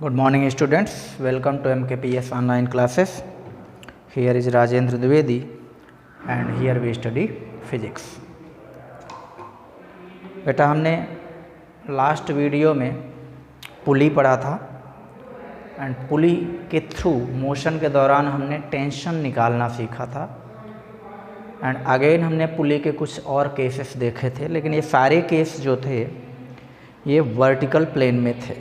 Good morning students, welcome to MKPS online classes. Here is Rajendra Dwivedi and here we study physics. बेटा हमने last video में पुली पढ़ा था and पुली के through motion के दौरान हमने टेंशन निकालना सीखा था एंड अगेन हमने पुली के कुछ और केसेस देखे थे, लेकिन ये सारे केस जो थे ये वर्टिकल प्लेन में थे।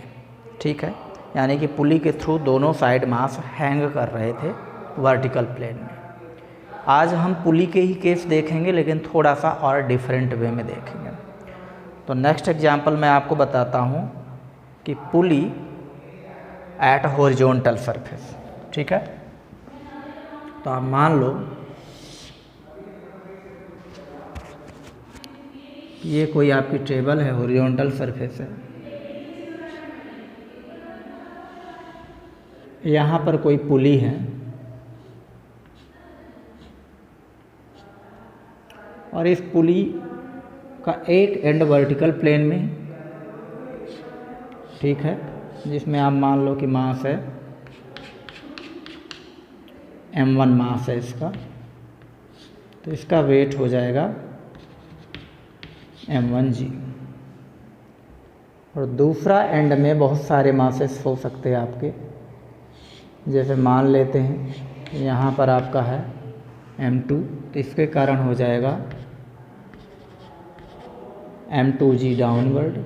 ठीक है, यानी कि पुली के थ्रू दोनों साइड मास हैंग कर रहे थे वर्टिकल प्लेन में। आज हम पुली के ही केस देखेंगे लेकिन थोड़ा सा और डिफरेंट वे में देखेंगे। तो नेक्स्ट एग्जांपल मैं आपको बताता हूँ कि पुली एट हॉरिजॉन्टल सरफेस। ठीक है, तो आप मान लो ये कोई आपकी टेबल है, हॉरिजॉन्टल सरफेस है, यहाँ पर कोई पुली है और इस पुली का एक एंड वर्टिकल प्लेन में, ठीक है, जिसमें आप मान लो कि मास है m1 मास है इसका, तो इसका वेट हो जाएगा m1g। और दूसरा एंड में बहुत सारे मासेस हो सकते हैं आपके, जैसे मान लेते हैं यहाँ पर आपका है m2, तो इसके कारण हो जाएगा m2g डाउनवर्ड।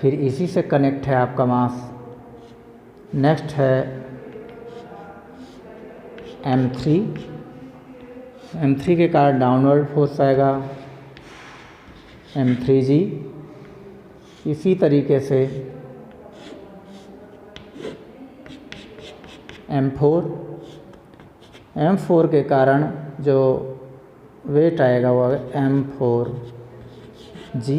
फिर इसी से कनेक्ट है आपका मास, नेक्स्ट है m3 के कारण डाउनवर्ड फोर्स आएगा m3g। इसी तरीके से m4 के कारण जो वेट आएगा वो m4g।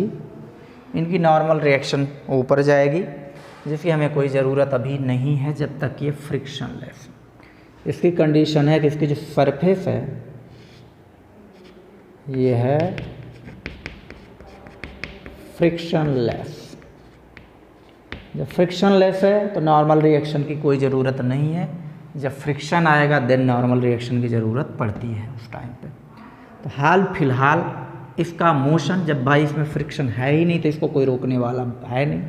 इनकी नॉर्मल रिएक्शन ऊपर जाएगी, जिसकी हमें कोई ज़रूरत अभी नहीं है जब तक ये फ्रिक्शनलेस। इसकी कंडीशन है कि इसकी जो सरफेस है ये है फ्रिक्शनलेस। जब फ्रिक्शनलेस है तो नॉर्मल रिएक्शन की कोई ज़रूरत नहीं है, जब फ्रिक्शन आएगा देन नॉर्मल रिएक्शन की ज़रूरत पड़ती है उस टाइम पे। तो हाल फिलहाल इसका मोशन, जब भाई इसमें फ्रिक्शन है ही नहीं तो इसको कोई रोकने वाला है नहीं,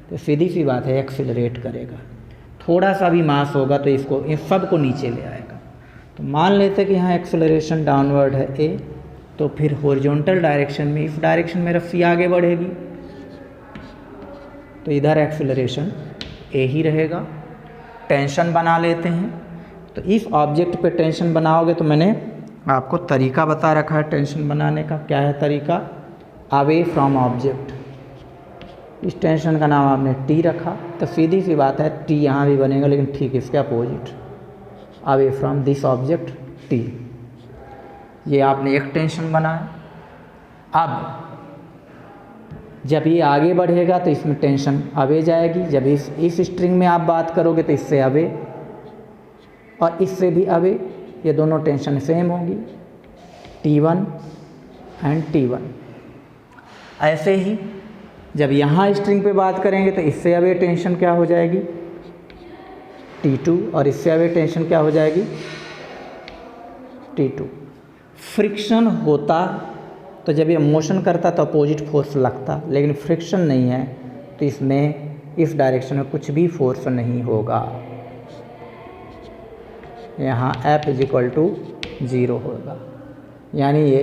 तो सीधी सी बात है एक्सिलरेट करेगा। थोड़ा सा भी मास होगा तो इसको इन सब को नीचे ले आएगा। तो मान लेते कि यहाँ एक्सिलरेशन डाउनवर्ड है a, तो फिर हॉरिजॉन्टल डायरेक्शन में इस डायरेक्शन में रस्सी आगे बढ़ेगी, तो इधर एक्सिलरेशन a ही रहेगा। टेंशन बना लेते हैं, तो इस ऑब्जेक्ट पे टेंशन बनाओगे तो मैंने आपको तरीका बता रखा है टेंशन बनाने का। क्या है तरीका? Away from object. इस टेंशन का नाम आपने T रखा, तो सीधी सी बात है T यहाँ भी बनेगा लेकिन ठीक इसके opposite, away from this object T। ये आपने एक टेंशन बनाया। अब जब ये आगे बढ़ेगा तो इसमें टेंशन अवे जाएगी। जब इस स्ट्रिंग में आप बात करोगे तो इससे अवे और इससे भी अवे, ये दोनों टेंशन सेम होंगी T1 एंड T1। ऐसे ही जब यहाँ स्ट्रिंग पे बात करेंगे तो इससे अवे टेंशन क्या हो जाएगी T2 और इससे अवे टेंशन क्या हो जाएगी T2। फ्रिक्शन होता तो जब ये मोशन करता तो अपोजिट फोर्स लगता, लेकिन फ्रिक्शन नहीं है तो इसमें इस डायरेक्शन में कुछ भी फोर्स नहीं होगा। यहाँ F = 0 होगा, यानी ये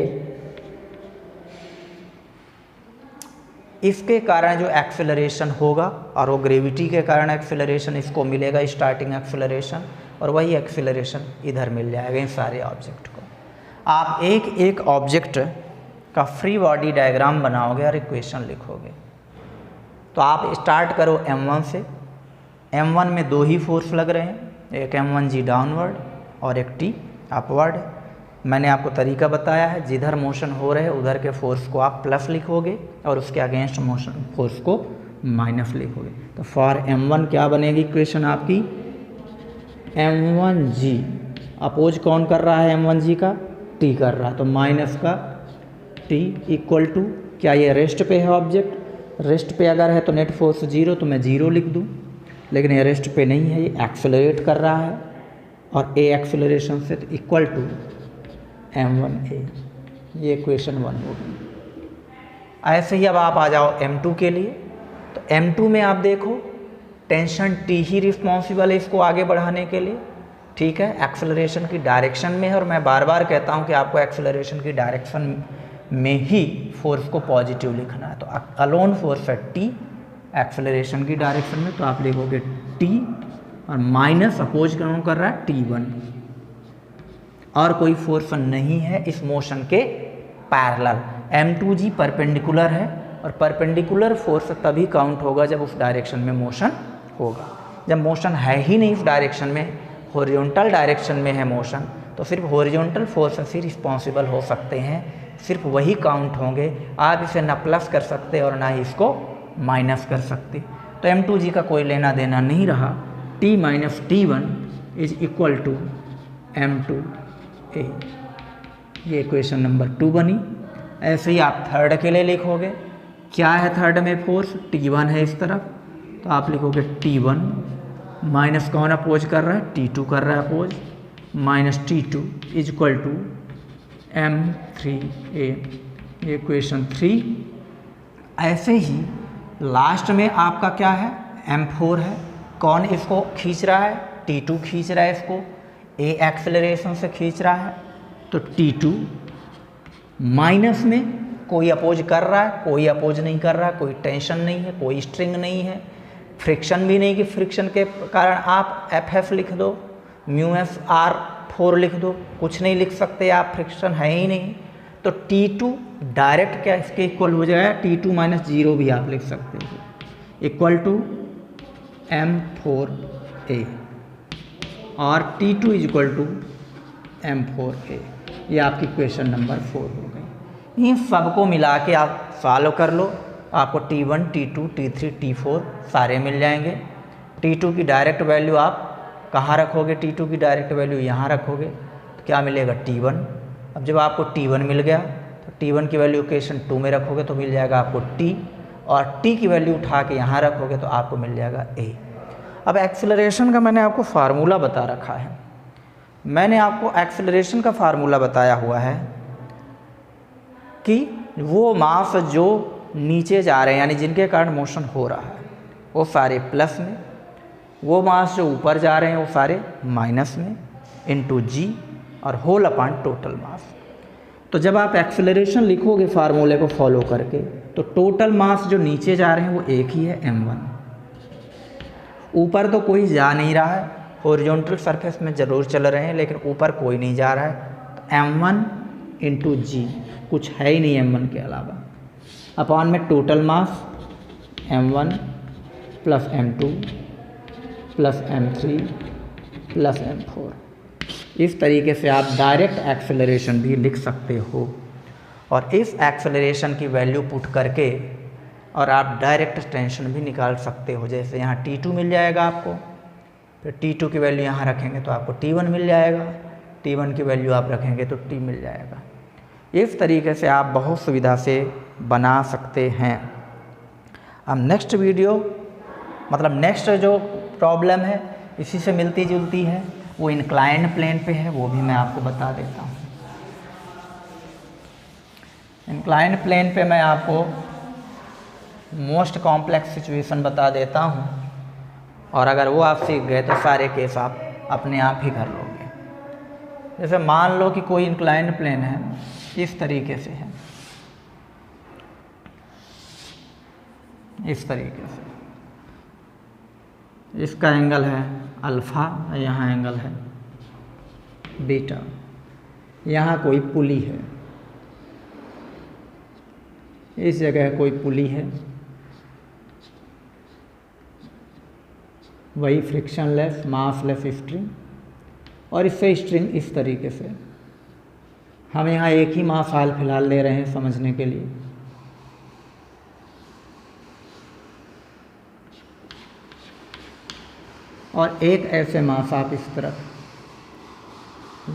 इसके कारण जो एक्सेलरेशन होगा और वो ग्रेविटी के कारण एक्सेलरेशन इसको मिलेगा स्टार्टिंग एक्सेलरेशन, और वही एक्सेलरेशन इधर मिल जाएगा इन सारे ऑब्जेक्ट को। आप एक एक ऑब्जेक्ट का फ्री बॉडी डायग्राम बनाओगे और इक्वेशन लिखोगे। तो आप स्टार्ट करो m1 से। m1 में दो ही फोर्स लग रहे हैं, एक m1g डाउनवर्ड और एक T अपवर्ड। मैंने आपको तरीका बताया है, जिधर मोशन हो रहे उधर के फोर्स को आप प्लस लिखोगे और उसके अगेंस्ट मोशन फोर्स को माइनस लिखोगे। तो फॉर m1 क्या बनेगी इक्वेशन आपकी? m1g अपोज कौन कर रहा है m1g का? T कर रहा है, तो माइनस का T इक्वल टू क्या, ये रेस्ट पे है ऑब्जेक्ट, रेस्ट पे अगर है तो नेट फोर्स 0, तो मैं 0 लिख दूँ। लेकिन ये रेस्ट पे नहीं है, ये एक्सेलरेट कर रहा है और ए एक्सेलरेशन से तो इक्वल टू m1a, ये इक्वेशन 1 होगी। ऐसे ही अब आप आ जाओ m2 के लिए। तो m2 में आप देखो टेंशन t ही रिस्पॉन्सिबल है इसको आगे बढ़ाने के लिए, ठीक है, एक्सेलरेशन की डायरेक्शन में है। और मैं बार बार कहता हूँ कि आपको एक्सेलरेशन की डायरेक्शन में ही फोर्स को पॉजिटिव लिखना है। तो अलोन फोर्स है t एक्सेलरेशन की डायरेक्शन में, तो आप लिखोगे t और माइनस अपोज कौन कर रहा है t1, और कोई फोर्स नहीं है इस मोशन के पैरेलल। m2g परपेंडिकुलर है और परपेंडिकुलर फोर्स तभी काउंट होगा जब उस डायरेक्शन में मोशन होगा। जब मोशन है ही नहीं उस डायरेक्शन में, हॉरिजॉन्टल डायरेक्शन में है मोशन, तो सिर्फ हॉरिजॉन्टल फोर्स से रिस्पॉन्सिबल हो सकते हैं, सिर्फ वही काउंट होंगे। आप इसे ना प्लस कर सकते और ना ही इसको माइनस कर सकते। तो m2g का कोई लेना देना नहीं रहा। t minus t1 is equal to m2a, ये इक्वेशन नंबर 2 बनी। ऐसे ही आप थर्ड के लिए लिखोगे। क्या है थर्ड में फोर्स? t1 है इस तरफ, तो आप लिखोगे t1 माइनस कौन अपोज कर रहा है? t2 कर रहा है अपोज, minus t2 is equal to m3a, ये इक्वेशन 3। ऐसे ही लास्ट में आपका क्या है? m4 है। कौन इसको खींच रहा है? t2 खींच रहा है इसको, a एक्सेलरेशन से खींच रहा है। तो t2 माइनस में कोई अपोज कर रहा है, कोई अपोज नहीं कर रहा है, कोई टेंशन नहीं है, कोई स्ट्रिंग नहीं है, फ्रिक्शन भी नहीं कि फ्रिक्शन के कारण आप FF लिख दो, μF R4 लिख दो, कुछ नहीं लिख सकते आप, फ्रिक्शन है ही नहीं। तो T2 डायरेक्ट क्या इसके इक्वल हो जाएगा? T2 माइनस 0 भी आप लिख सकते हो, इक्वल टू M4A, और T2 is equal to M4A। ये आपकी क्वेश्चन नंबर 4 हो गई। इन सबको मिला के आप सॉल्व कर लो, आपको T1, T2, T3, T4 सारे मिल जाएंगे। T2 की डायरेक्ट वैल्यू आप कहाँ रखोगे? T2 की डायरेक्ट वैल्यू यहाँ रखोगे, तो क्या मिलेगा? T1। अब जब आपको T1 मिल गया तो T1 की वैल्यू इक्वेशन 2 में रखोगे तो मिल जाएगा आपको T, और T की वैल्यू उठा के यहाँ रखोगे तो आपको मिल जाएगा A। अब एक्सेलरेशन का मैंने आपको फार्मूला बता रखा है। मैंने आपको एक्सेलरेशन का फार्मूला बताया हुआ है कि वो मास जो नीचे जा रहे हैं यानी जिनके कारण मोशन हो रहा है वो सारे प्लस में, वो मास जो ऊपर जा रहे हैं वो सारे माइनस में, इनटू g और होल अपॉन टोटल मास। तो जब आप एक्सेलरेशन लिखोगे फार्मूले को फॉलो करके, तो टोटल मास जो नीचे जा रहे हैं वो एक ही है, m1। ऊपर तो कोई जा नहीं रहा है, हॉरिजॉन्टल सरफेस में ज़रूर चल रहे हैं लेकिन ऊपर कोई नहीं जा रहा है, तो m1 इंटू जी, कुछ है ही नहीं m1 के अलावा, अपॉन में total mass m1 plus m2 plus m3 plus m4। इस तरीके से आप डायरेक्ट एक्सेलरेशन भी लिख सकते हो, और इस एक्सेलरेशन की वैल्यू पुट करके और आप डायरेक्ट टेंशन भी निकाल सकते हो। जैसे यहाँ T2 मिल जाएगा आपको, फिर T2 की वैल्यू यहाँ रखेंगे तो आपको T1 मिल जाएगा, T1 की वैल्यू आप रखेंगे तो T मिल जाएगा। इस तरीके से आप बहुत सुविधा से बना सकते हैं। अब नेक्स्ट वीडियो मतलब नेक्स्ट जो प्रॉब्लम है इसी से मिलती जुलती है, वो इंक्लाइंड प्लेन पे है, वो भी मैं आपको बता देता हूँ। इंक्लाइंड प्लेन पे मैं आपको मोस्ट कॉम्प्लेक्स सिचुएशन बता देता हूँ, और अगर वो आप सीख गए तो सारे केस आप अपने आप ही कर लोगे। जैसे मान लो कि कोई इंक्लाइंड प्लेन है, इस तरीके से है, इस तरीके से, इसका एंगल है अल्फ़ा, यहाँ एंगल है बीटा, यहाँ कोई पुली है, इस जगह कोई पुली है, वही फ्रिक्शनलेस मासलेस स्ट्रिंग, और इससे स्ट्रिंग इस तरीके से। हम यहाँ एक ही मास हाल फिलहाल ले रहे हैं समझने के लिए। और एक ऐसे मास आप इस तरफ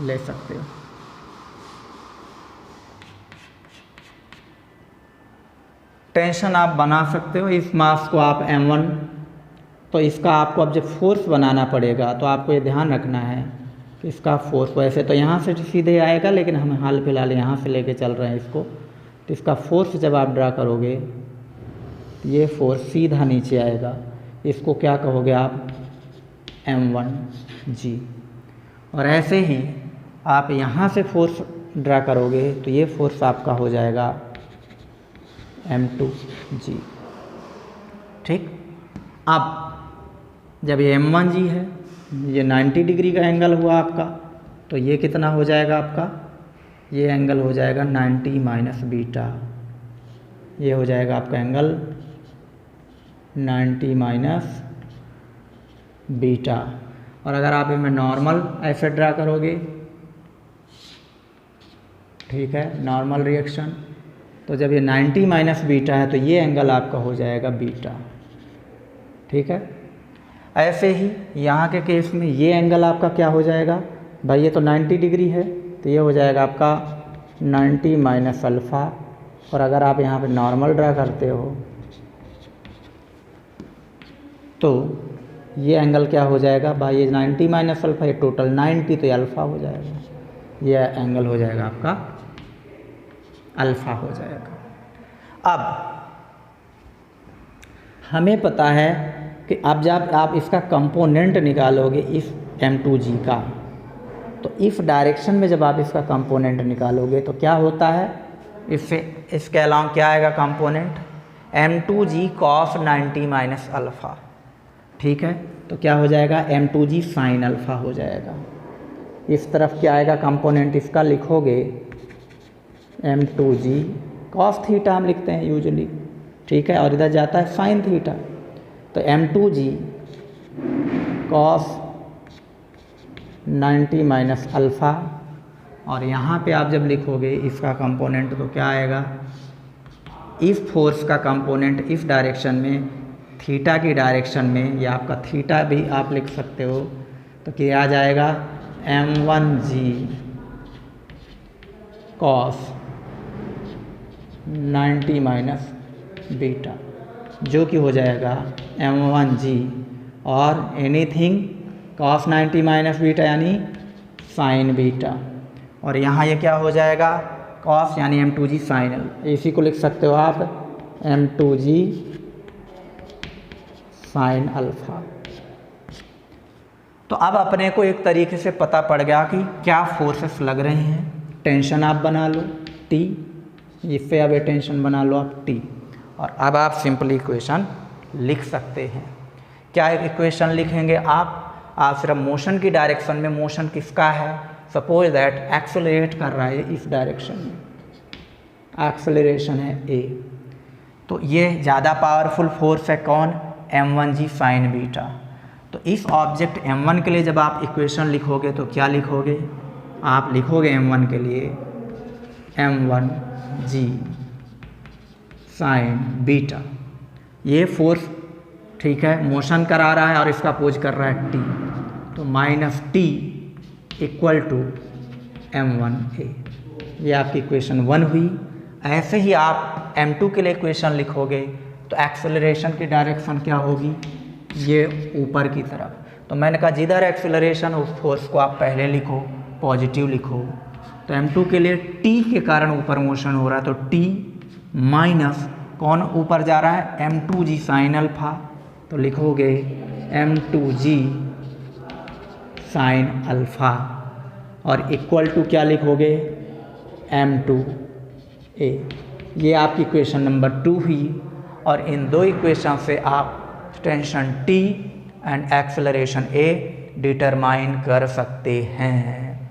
ले सकते हो। टेंशन आप बना सकते हो। इस मास को आप m1 तो इसका आपको अब जब फोर्स बनाना पड़ेगा तो आपको ये ध्यान रखना है कि इसका फोर्स, वैसे तो यहाँ से सीधे आएगा लेकिन हम हाल फिलहाल यहाँ से लेके चल रहे हैं इसको, तो इसका फोर्स जब आप ड्रा करोगे तो ये फोर्स सीधा नीचे आएगा, इसको क्या कहोगे आप, m1g। और ऐसे ही आप यहाँ से फोर्स ड्रा करोगे तो ये फोर्स आपका हो जाएगा m2g। ठीक, अब जब ये m1g है, ये 90 डिग्री का एंगल हुआ आपका, तो ये कितना हो जाएगा आपका, ये एंगल हो जाएगा 90 माइनस बीटा, ये हो जाएगा आपका एंगल 90 माइनस बीटा। और अगर आप इसमें नॉर्मल ऐसे ड्रा करोगे, ठीक है, नॉर्मल रिएक्शन, तो जब ये 90 माइनस बीटा है तो ये एंगल आपका हो जाएगा बीटा। ठीक है, ऐसे ही यहाँ के केस में ये एंगल आपका क्या हो जाएगा भाई, ये तो 90 डिग्री है तो ये हो जाएगा आपका 90 माइनस अल्फ़ा। और अगर आप यहाँ पे नॉर्मल ड्रा करते हो तो ये एंगल क्या हो जाएगा भाई, ये 90 माइनस अल्फ़ा, ये टोटल 90, तो ये अल्फ़ा हो जाएगा, ये एंगल हो जाएगा आपका अल्फ़ा हो जाएगा। अब हमें पता है कि अब जब आप इसका कंपोनेंट निकालोगे इस m2g का, तो इस डायरेक्शन में जब आप इसका कंपोनेंट निकालोगे तो क्या होता है, इसके अलावा क्या आएगा component, m2g cos 90 minus alpha. ठीक है, तो क्या हो जाएगा, m2g साइन अल्फ़ा हो जाएगा। इस तरफ क्या आएगा कंपोनेंट इसका, लिखोगे m2g cos थीटा हम लिखते हैं यूजुअली, ठीक है, और इधर जाता है साइन थीटा, तो m2g cos 90 माइनस अल्फ़ा। और यहाँ पे आप जब लिखोगे इसका कंपोनेंट तो क्या आएगा, इस फोर्स का कंपोनेंट इस डायरेक्शन में, थीटा की डायरेक्शन में, या आपका थीटा भी आप लिख सकते हो, तो क्या आ जाएगा m1g cos 90 माइनस बीटा, जो कि हो जाएगा m1g और एनीथिंग cos 90 माइनस बीटा यानी साइन बीटा। और यहाँ ये क्या हो जाएगा, cos यानी m2g साइन, इसी को लिख सकते हो आप m2g साइन अल्फ़ा। तो अब अपने को एक तरीके से पता पड़ गया कि क्या फोर्सेस लग रहे हैं। टेंशन आप बना लो T, इससे अब टेंशन बना लो आप T, और अब आप सिंपली इक्वेशन लिख सकते हैं। क्या इक्वेशन लिखेंगे आप सिर्फ मोशन की डायरेक्शन में, मोशन किसका है, सपोज दैट एक्सेलरेट कर रहा है इस डायरेक्शन में, एक्सेलरेशन है A, तो ये ज़्यादा पावरफुल फोर्स है कौन, m1g साइन बीटा। तो इस ऑब्जेक्ट m1 के लिए जब आप इक्वेशन लिखोगे तो क्या लिखोगे, आप लिखोगे m1 के लिए m1g साइन बीटा, ये फोर्स, ठीक है, मोशन करा रहा है और इसका अपोज कर रहा है T, तो minus T equal to m1a, ये आपकी इक्वेशन 1 हुई। ऐसे ही आप m2 के लिए इक्वेशन लिखोगे तो एक्सेलरेशन की डायरेक्शन क्या होगी, ये ऊपर की तरफ। तो मैंने कहा जिधर एक्सेलरेशन उस फोर्स को आप पहले लिखो, पॉजिटिव लिखो। तो m2 के लिए T के कारण ऊपर मोशन हो रहा है, तो T माइनस कौन ऊपर जा रहा है, m2g साइन अल्फ़ा, तो लिखोगे m2g साइन अल्फ़ा, और इक्वल टू क्या लिखोगे, m2a। ये आपकी इक्वेशन नंबर 2 हुई। और इन दो इक्वेशन से आप tension T and acceleration A determine कर सकते हैं।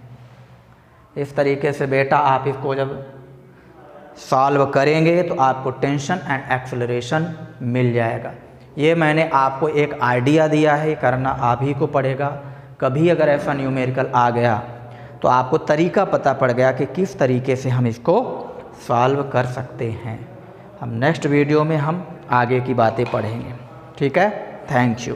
इस तरीके से बेटा आप इसको जब सॉल्व करेंगे तो आपको टेंशन एंड एक्सेलरेशन मिल जाएगा। ये मैंने आपको एक आइडिया दिया है, करना आप ही को पड़ेगा। कभी अगर ऐसा न्यूमेरिकल आ गया तो आपको तरीका पता पड़ गया कि किस तरीके से हम इसको सॉल्व कर सकते हैं। हम नेक्स्ट वीडियो में हम आगे की बातें पढ़ेंगे। ठीक है, थैंक यू।